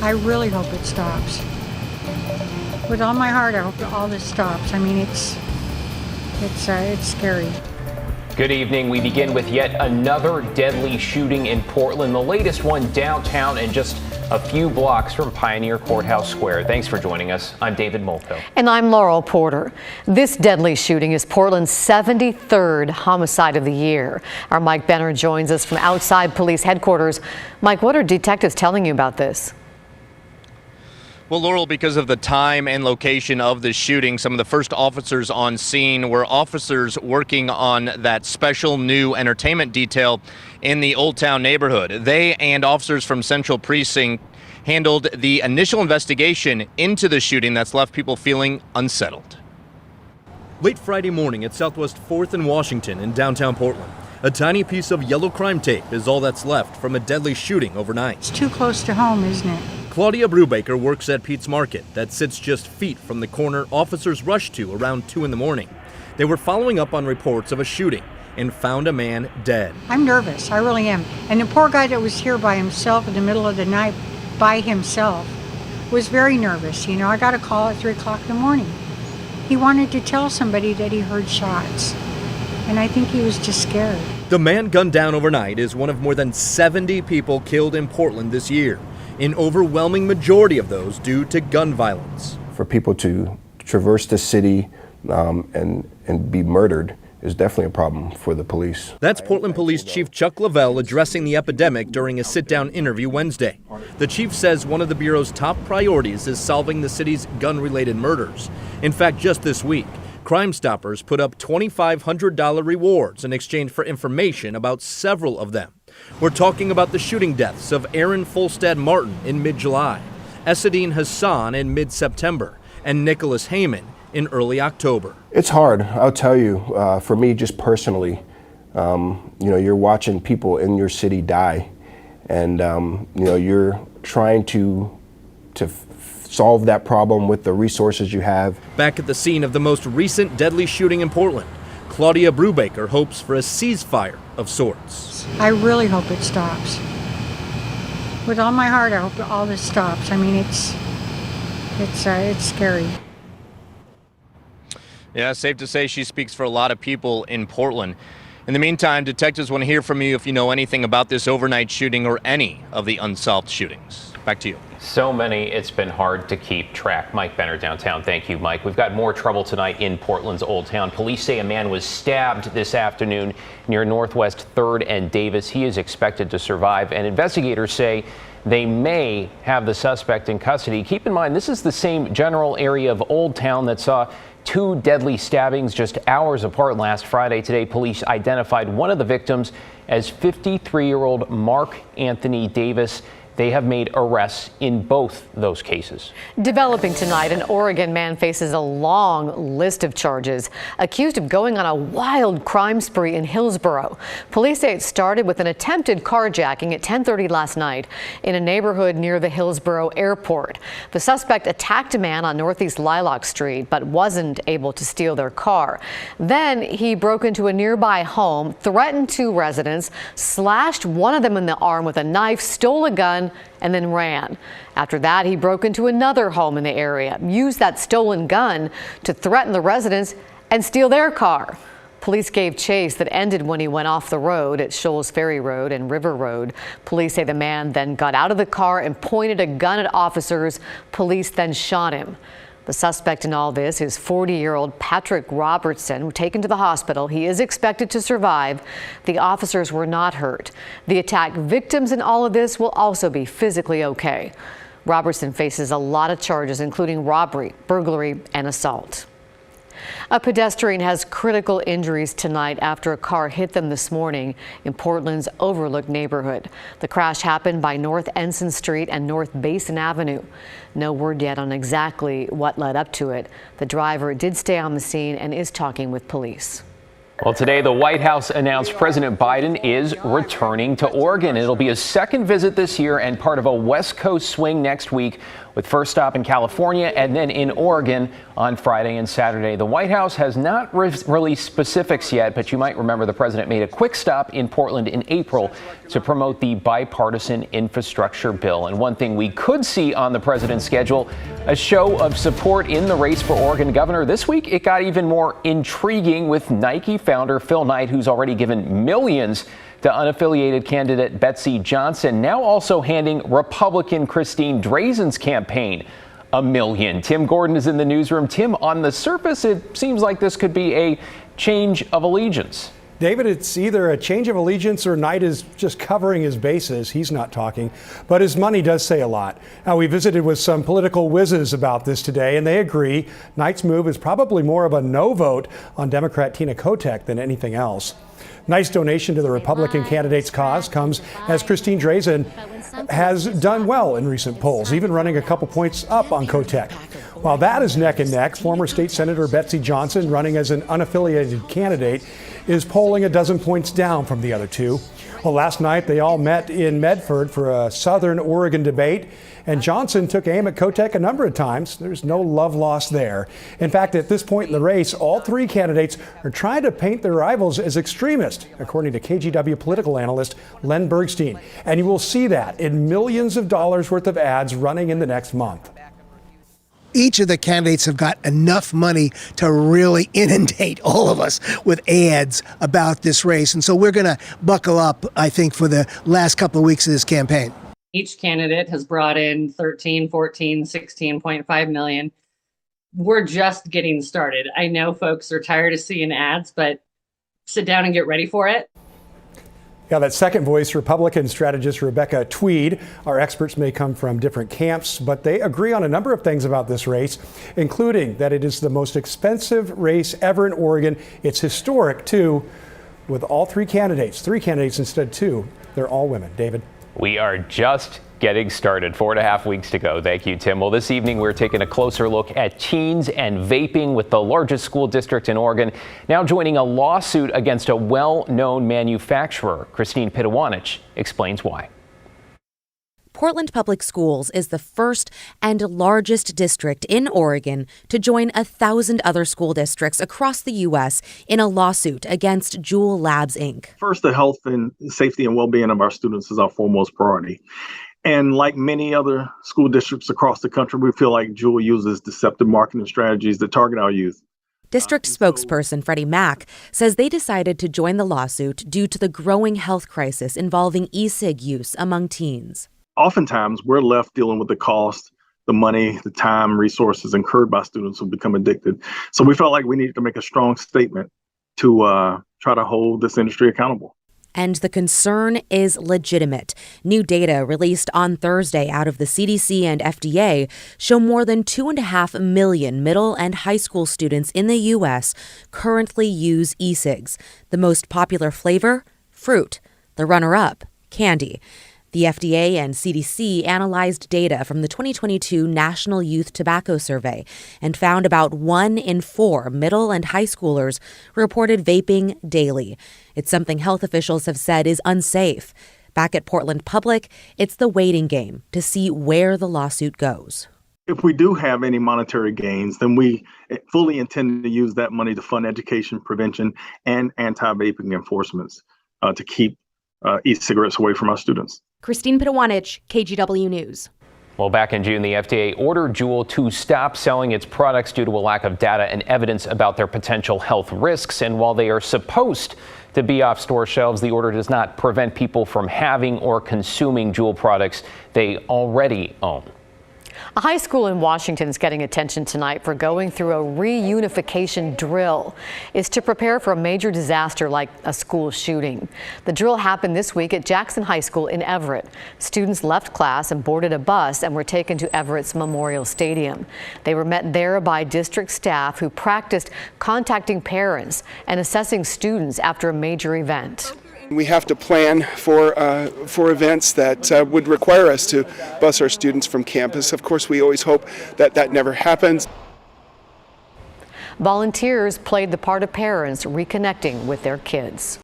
I really hope it stops. With all my heart, I hope all this stops. I mean, it's scary. Good evening. We begin with yet another deadly shooting in Portland, the latest one downtown and just a few blocks from Pioneer Courthouse Square. Thanks for joining us. I'm David Molko. And I'm Laurel Porter. This deadly shooting is Portland's 73rd homicide of the year. Our Mike Benner joins us from outside police headquarters. Mike, what are detectives telling you about this? Well, Laurel, because of the time and location of the shooting, some of the first officers on scene were officers working on that special new entertainment detail in the Old Town neighborhood. They and officers from Central Precinct handled the initial investigation into the shooting that's left people feeling unsettled. Late Friday morning at Southwest 4th and Washington in downtown Portland, a tiny piece of yellow crime tape is all that's left from a deadly shooting overnight. It's too close to home, isn't it? Claudia Brubaker works at Pete's Market that sits just feet from the corner officers rushed to around 2 in the morning. They were following up on reports of a shooting and found a man dead. I'm nervous, I really am. And the poor guy that was here by himself in the middle of the night by himself was very nervous. You know, I got a call at 3 o'clock in the morning. He wanted to tell somebody that he heard shots. And I think he was just scared. The man gunned down overnight is one of more than 70 people killed in Portland this year. An overwhelming majority of those due to gun violence. For people to traverse the city and be murdered is definitely a problem for the police. That's Portland Police Chief Chuck Lavelle addressing the epidemic during a sit-down interview Wednesday. The chief says one of the Bureau's top priorities is solving the city's gun-related murders. In fact, just this week, Crime Stoppers put up $2,500 rewards in exchange for information about several of them. We're talking about the shooting deaths of Aaron Folstad Martin in mid-July, Esadine Hassan in mid-September, and Nicholas Heyman in early October. It's hard, I'll tell you. For me, just personally, you're watching people in your city die, and you're trying to solve that problem with the resources you have. Back at the scene of the most recent deadly shooting in Portland, Claudia Brubaker hopes for a ceasefire of sorts. I really hope it stops. With all my heart, I hope all this stops. I mean, it's scary. Yeah, safe to say she speaks for a lot of people in Portland. In the meantime, detectives want to hear from you if you know anything about this overnight shooting or any of the unsolved shootings. Back to you. So many, it's been hard to keep track. Mike Benner downtown. Thank you, Mike. We've got more trouble tonight in Portland's Old Town. Police say a man was stabbed this afternoon near Northwest 3rd and Davis. He is expected to survive, and investigators say they may have the suspect in custody. Keep in mind, this is the same general area of Old Town that saw 2 deadly stabbings just hours apart last Friday. Today, police identified one of the victims as 53-year-old Mark Anthony Davis. They have made arrests in both those cases. Developing tonight, an Oregon man faces a long list of charges, accused of going on a wild crime spree in Hillsborough. Police say it started with an attempted carjacking at 10:30 last night in a neighborhood near the Hillsborough airport. The suspect attacked a man on Northeast Lilac Street, but wasn't able to steal their car. Then he broke into a nearby home, threatened 2 residents, slashed one of them in the arm with a knife, stole a gun, and then ran. After that, he broke into another home in the area, used that stolen gun to threaten the residents and steal their car. Police gave chase that ended when he went off the road at Shoals Ferry Road and River Road. Police say the man then got out of the car and pointed a gun at officers. Police then shot him. The suspect in all this is 40-year-old Patrick Robertson, taken to the hospital. He is expected to survive. The officers were not hurt. The attack victims in all of this will also be physically okay. Robertson faces a lot of charges, including robbery, burglary, and assault. A pedestrian has critical injuries tonight after a car hit them this morning in Portland's Overlook neighborhood. The crash happened by North Ensign Street and North Basin Avenue. No word yet on exactly what led up to it. The driver did stay on the scene and is talking with police. Well, today the White House announced President Biden is returning to Oregon. It'll be his second visit this year and part of a West Coast swing next week, with first stop in California and then in Oregon on Friday and Saturday. The White House has not released specifics yet, but you might remember the president made a quick stop in Portland in April to promote the bipartisan infrastructure bill. And one thing we could see on the president's schedule, a show of support in the race for Oregon governor. This week, it got even more intriguing with Nike founder Phil Knight, who's already given millions to unaffiliated candidate Betsy Johnson, now also handing Republican Christine Drazen's campaign $1 million. Tim Gordon is in the newsroom. Tim, on the surface, it seems like this could be a change of allegiance. David, it's either a change of allegiance or Knight is just covering his bases. He's not talking, but his money does say a lot. Now, we visited with some political whizzes about this today, and they agree Knight's move is probably more of a no vote on Democrat Tina Kotek than anything else. Knight's donation to the Republican candidate's cause comes as Christine Drazen has done well in recent polls, even running a couple points up on Kotek. While that is neck and neck, former state senator Betsy Johnson, running as an unaffiliated candidate, is polling a dozen points down from the other two. Well, last night they all met in Medford for a Southern Oregon debate, and Johnson took aim at Kotek a number of times. There's no love lost there. In fact, at this point in the race, all three candidates are trying to paint their rivals as extremist, according to KGW political analyst Len Bergstein. And you will see that in millions of dollars worth of ads running in the next month. Each of the candidates have got enough money to really inundate all of us with ads about this race. And so we're going to buckle up, I think, for the last couple of weeks of this campaign. Each candidate has brought in 13, 14, 16.5 million. We're just getting started. I know folks are tired of seeing ads, but sit down and get ready for it. Yeah, that second voice, Republican strategist Rebecca Tweed. Our experts may come from different camps, but they agree on a number of things about this race, including that it is the most expensive race ever in Oregon. It's historic, too, with all three candidates instead of two. They're all women. David? We are just getting started. 4.5 weeks to go. Thank you, Tim. Well, this evening we're taking a closer look at teens and vaping with the largest school district in Oregon now joining a lawsuit against a well-known manufacturer. Christine Pitawanich explains why. Portland Public Schools is the first and largest district in Oregon to join 1,000 other school districts across the U.S. in a lawsuit against Juul Labs, Inc. First, the health and safety and well-being of our students is our foremost priority. And like many other school districts across the country, we feel like Juul uses deceptive marketing strategies that target our youth. District spokesperson Freddie Mac says they decided to join the lawsuit due to the growing health crisis involving e-cig use among teens. Oftentimes, we're left dealing with the cost, the money, the time, resources incurred by students who become addicted. So we felt like we needed to make a strong statement to try to hold this industry accountable. And the concern is legitimate. New data released on Thursday out of the CDC and FDA show more than 2.5 million middle and high school students in the U.S. currently use e-cigs. The most popular flavor? Fruit. The runner-up? Candy. The FDA and CDC analyzed data from the 2022 National Youth Tobacco Survey and found about 1 in 4 middle and high schoolers reported vaping daily. It's something health officials have said is unsafe. Back at Portland Public, it's the waiting game to see where the lawsuit goes. If we do have any monetary gains, then we fully intend to use that money to fund education, prevention, and anti-vaping enforcements to keep e-cigarettes away from our students. Christine Pitawanich, KGW News. Well, back in June, the FDA ordered Juul to stop selling its products due to a lack of data and evidence about their potential health risks. And while they are supposed to be off store shelves, the order does not prevent people from having or consuming Juul products they already own. A high school in Washington is getting attention tonight for going through a reunification drill. It's to prepare for a major disaster like a school shooting. The drill happened this week at Jackson High School in Everett. Students left class and boarded a bus and were taken to Everett's Memorial Stadium. They were met there by district staff who practiced contacting parents and assessing students after a major event. We have to plan for events that would require us to bus our students from campus. Of course, we always hope that that never happens. Volunteers played the part of parents reconnecting with their kids.